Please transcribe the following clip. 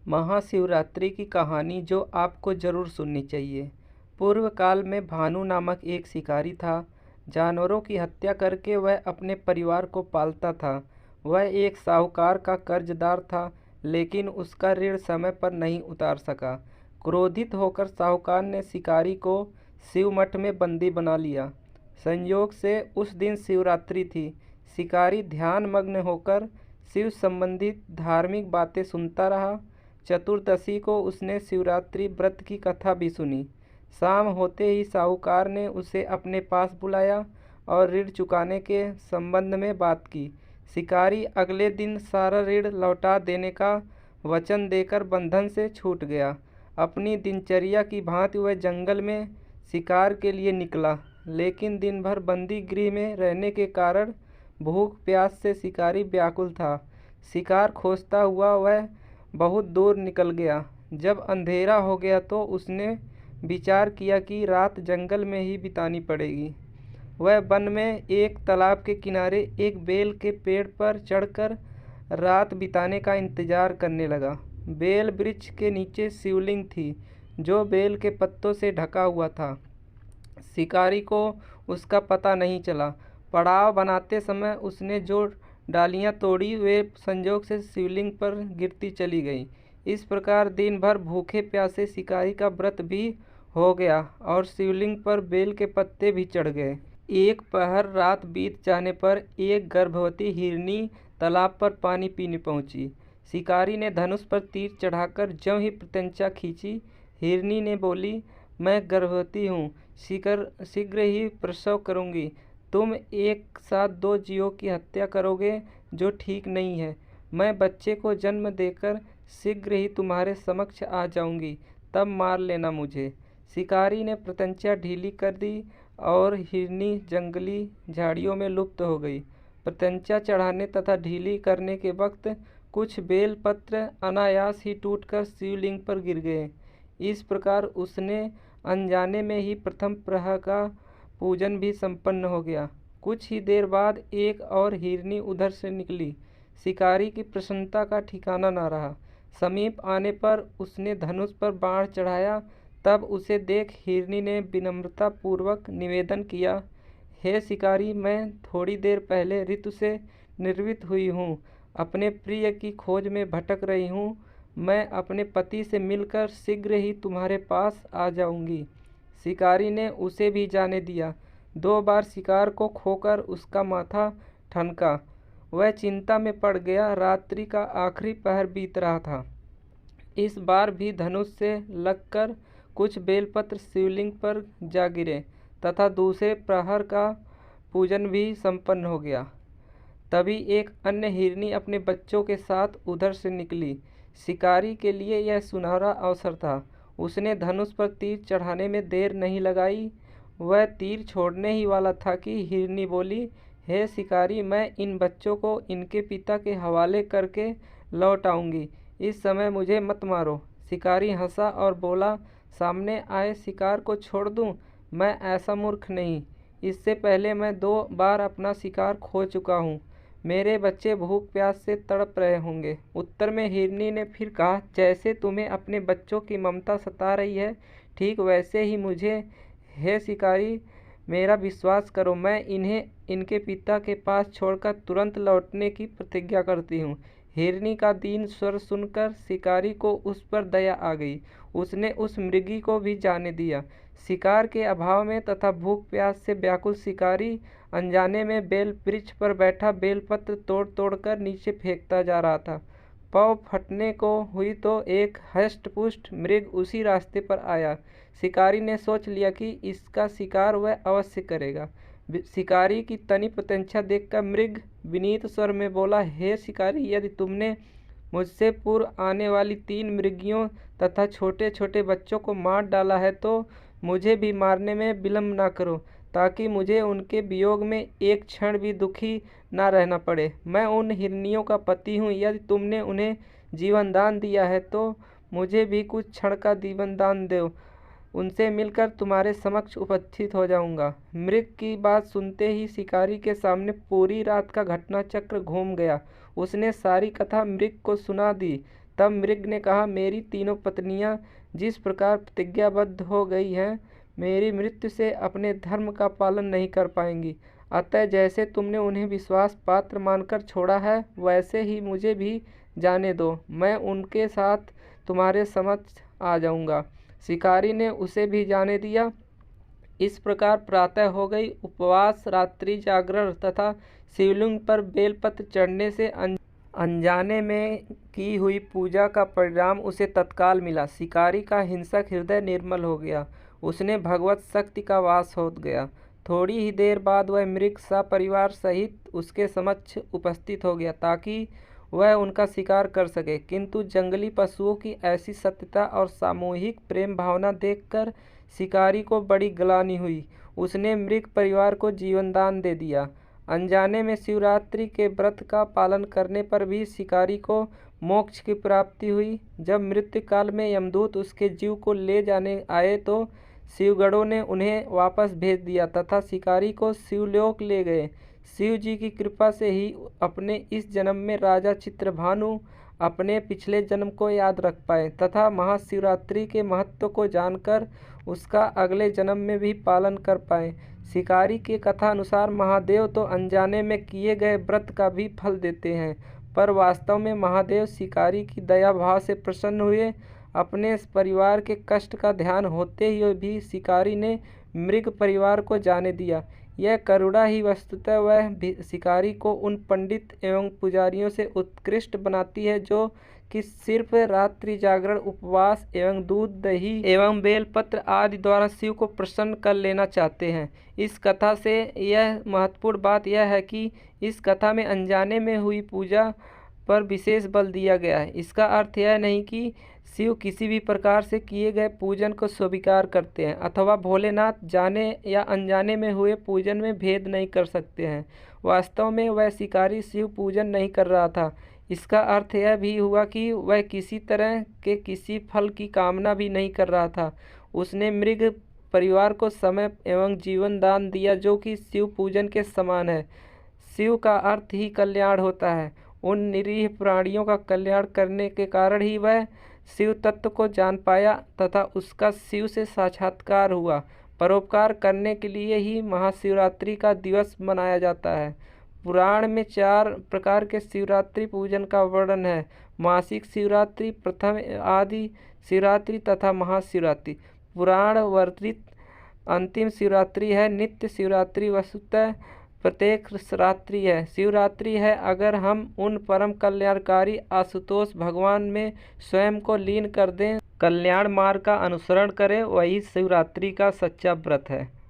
महाशिवरात्रि की कहानी जो आपको ज़रूर सुननी चाहिए। पूर्व काल में भानु नामक एक शिकारी था। जानवरों की हत्या करके वह अपने परिवार को पालता था। वह एक साहूकार का कर्जदार था, लेकिन उसका ऋण समय पर नहीं उतार सका। क्रोधित होकर साहूकार ने शिकारी को शिव मठ में बंदी बना लिया। संयोग से उस दिन शिवरात्रि थी। शिकारी ध्यान मग्न होकर शिव संबंधित धार्मिक बातें सुनता रहा। चतुर्दशी को उसने शिवरात्रि व्रत की कथा भी सुनी। शाम होते ही साहूकार ने उसे अपने पास बुलाया और ऋण चुकाने के संबंध में बात की। शिकारी अगले दिन सारा ऋण लौटा देने का वचन देकर बंधन से छूट गया। अपनी दिनचर्या की भांति वह जंगल में शिकार के लिए निकला, लेकिन दिन भर बंदी गृह में रहने के कारण भूख प्यास से शिकारी व्याकुल था। शिकार खोजता हुआ वह बहुत दूर निकल गया। जब अंधेरा हो गया तो उसने विचार किया कि रात जंगल में ही बितानी पड़ेगी। वह वन में एक तालाब के किनारे एक बेल के पेड़ पर चढ़कर रात बिताने का इंतजार करने लगा। बेल वृक्ष के नीचे शिवलिंग थी, जो बेल के पत्तों से ढका हुआ था। शिकारी को उसका पता नहीं चला। पड़ाव बनाते समय उसने जो डालियां तोड़ी वे संजोग से शिवलिंग पर गिरती चली गईं। इस प्रकार दिन भर भूखे प्यासे शिकारी का व्रत भी हो गया और शिवलिंग पर बेल के पत्ते भी चढ़ गए। एक पहर रात बीत जाने पर एक गर्भवती हिरनी तालाब पर पानी पीने पहुंची। शिकारी ने धनुष पर तीर चढ़ाकर ज्यों ही प्रत्यंचा खींची, हिरनी ने बोली, मैं गर्भवती हूँ, शीघ्र ही प्रसव करूँगी। तुम एक साथ दो जीवों की हत्या करोगे, जो ठीक नहीं है। मैं बच्चे को जन्म देकर शीघ्र ही तुम्हारे समक्ष आ जाऊंगी, तब मार लेना मुझे। शिकारी ने प्रत्यंचा ढीली कर दी और हिरनी जंगली झाड़ियों में लुप्त हो गई। प्रत्यंचा चढ़ाने तथा ढीली करने के वक्त कुछ बेलपत्र अनायास ही टूटकर शिवलिंग पर गिर गए। इस प्रकार उसने अनजाने में ही प्रथम प्रहर का पूजन भी संपन्न हो गया। कुछ ही देर बाद एक और हिरनी उधर से निकली। शिकारी की प्रसन्नता का ठिकाना न रहा। समीप आने पर उसने धनुष पर बाण चढ़ाया। तब उसे देख हिरनी ने विनम्रता पूर्वक निवेदन किया, हे शिकारी, मैं थोड़ी देर पहले ऋतु से निर्वित हुई हूँ, अपने प्रिय की खोज में भटक रही हूँ। मैं अपने पति से मिलकर शीघ्र ही तुम्हारे पास आ जाऊंगी। शिकारी ने उसे भी जाने दिया। 2 बार शिकार को खोकर उसका माथा ठनका। वह चिंता में पड़ गया। रात्रि का आखिरी पहर बीत रहा था। इस बार भी धनुष से लगकर कुछ बेलपत्र शिवलिंग पर जा गिरे तथा दूसरे प्रहर का पूजन भी संपन्न हो गया। तभी एक अन्य हिरनी अपने बच्चों के साथ उधर से निकली। शिकारी के लिए यह सुनहरा अवसर था। उसने धनुष पर तीर चढ़ाने में देर नहीं लगाई। वह तीर छोड़ने ही वाला था कि हिरनी बोली, हे शिकारी, मैं इन बच्चों को इनके पिता के हवाले करके लौट आऊँगी। इस समय मुझे मत मारो। शिकारी हंसा और बोला, सामने आए शिकार को छोड़ दूं? मैं ऐसा मूर्ख नहीं। इससे पहले मैं 2 बार अपना शिकार खो चुका हूँ। मेरे बच्चे भूख प्यास से तड़प रहे होंगे। उत्तर में हिरनी ने फिर कहा, जैसे तुम्हें अपने बच्चों की ममता सता रही है, ठीक वैसे ही मुझे। हे शिकारी, मेरा विश्वास करो, मैं इन्हें इनके पिता के पास छोड़कर तुरंत लौटने की प्रतिज्ञा करती हूँ। हिरनी का दीन स्वर सुनकर शिकारी को उस पर दया आ गई। उसने उस मृगी को भी जाने दिया। शिकार के अभाव में तथा भूख प्यास से व्याकुल शिकारी अनजाने में बेल वृक्ष पर बैठा बेलपत्र तोड़ तोड़ कर नीचे फेंकता जा रहा था। पाँव फटने को हुई तो एक हष्ट पुष्ट मृग उसी रास्ते पर आया। शिकारी ने सोच लिया कि इसका शिकार वह अवश्य करेगा। शिकारी की तनी प्रत्यंचा देखकर मृग विनीत स्वर में बोला, हे शिकारी, यदि तुमने मुझसे पूर्व आने वाली 3 मृगियों तथा छोटे छोटे बच्चों को मार डाला है तो मुझे भी मारने में विलम्ब ना करो, ताकि मुझे उनके वियोग में एक क्षण भी दुखी ना रहना पड़े। मैं उन हिरनियों का पति हूँ। यदि तुमने उन्हें जीवन दान दिया है तो मुझे भी कुछ क्षण का जीवन दान दो। उनसे मिलकर तुम्हारे समक्ष उपस्थित हो जाऊंगा। मृग की बात सुनते ही शिकारी के सामने पूरी रात का घटना चक्र घूम गया। उसने सारी कथा मृग को सुना दी तब मृग ने कहा, मेरी तीनों पत्नियां जिस प्रकार प्रतिज्ञाबद्ध हो गई हैं, मेरी मृत्यु से अपने धर्म का पालन नहीं कर पाएंगी। अतः जैसे तुमने उन्हें विश्वास पात्र मानकर छोड़ा है, वैसे ही मुझे भी जाने दो, मैं उनके साथ तुम्हारे समक्ष आ जाऊंगा। शिकारी ने उसे भी जाने दिया। इस प्रकार प्रातः हो गई। उपवास, रात्रि जागरण तथा शिवलिंग पर बेलपत्र चढ़ने से अनजाने में की हुई पूजा का परिणाम उसे तत्काल मिला। शिकारी का हिंसक हृदय निर्मल हो गया, उसने भगवत शक्ति का वास हो गया। थोड़ी ही देर बाद वह मृग सपरिवार सहित उसके समक्ष उपस्थित हो गया ताकि वह उनका शिकार कर सके। किंतु जंगली पशुओं की ऐसी सत्यता और सामूहिक प्रेम भावना देखकर शिकारी को बड़ी ग्लानि हुई। उसने मृग परिवार को जीवनदान दे दिया। अनजाने में शिवरात्रि के व्रत का पालन करने पर भी शिकारी को मोक्ष की प्राप्ति हुई। जब मृत्यु काल में यमदूत उसके जीव को ले जाने आए तो शिवगणों ने उन्हें वापस भेज दिया तथा शिकारी को शिवलोक ले गए। शिव जी की कृपा से ही अपने इस जन्म में राजा चित्रभानु अपने पिछले जन्म को याद रख पाए तथा महाशिवरात्रि के महत्व को जानकर उसका अगले जन्म में भी पालन कर पाए। शिकारी की कथा अनुसार महादेव तो अनजाने में किए गए व्रत का भी फल देते हैं, पर वास्तव में महादेव शिकारी की दया भाव से प्रसन्न हुए। अपने परिवार के कष्ट का ध्यान होते हुए भी शिकारी ने मृग परिवार को जाने दिया। यह करुणा ही वस्तुतः वह शिकारी को उन पंडित एवं पुजारियों से उत्कृष्ट बनाती है जो कि सिर्फ रात्रि जागरण, उपवास एवं दूध, दही एवं बेलपत्र आदि द्वारा शिव को प्रसन्न कर लेना चाहते हैं। इस कथा से यह महत्वपूर्ण बात यह है कि इस कथा में अनजाने में हुई पूजा पर विशेष बल दिया गया है। इसका अर्थ यह नहीं कि शिव किसी भी प्रकार से किए गए पूजन को स्वीकार करते हैं अथवा भोलेनाथ जाने या अनजाने में हुए पूजन में भेद नहीं कर सकते हैं। वास्तव में वह शिकारी शिव पूजन नहीं कर रहा था। इसका अर्थ यह भी हुआ कि वह किसी तरह के किसी फल की कामना भी नहीं कर रहा था। उसने मृग परिवार को समय एवं जीवन दान दिया जो कि शिव पूजन के समान है। शिव का अर्थ ही कल्याण होता है। उन निरीह प्राणियों का कल्याण करने के कारण ही वह शिव तत्व को जान पाया तथा उसका शिव से साक्षात्कार हुआ। परोपकार करने के लिए ही महाशिवरात्रि का दिवस मनाया जाता है। पुराण में 4 प्रकार के शिवरात्रि पूजन का वर्णन है: मासिक शिवरात्रि, प्रथम आदि शिवरात्रि तथा महाशिवरात्रि। पुराण वर्णित अंतिम शिवरात्रि है नित्य शिवरात्रि, वस्तुतः प्रत्येक रात्रि है शिवरात्रि है। अगर हम उन परम कल्याणकारी आशुतोष भगवान में स्वयं को लीन कर दें, कल्याण मार्ग का अनुसरण करें, वही शिवरात्रि का सच्चा व्रत है।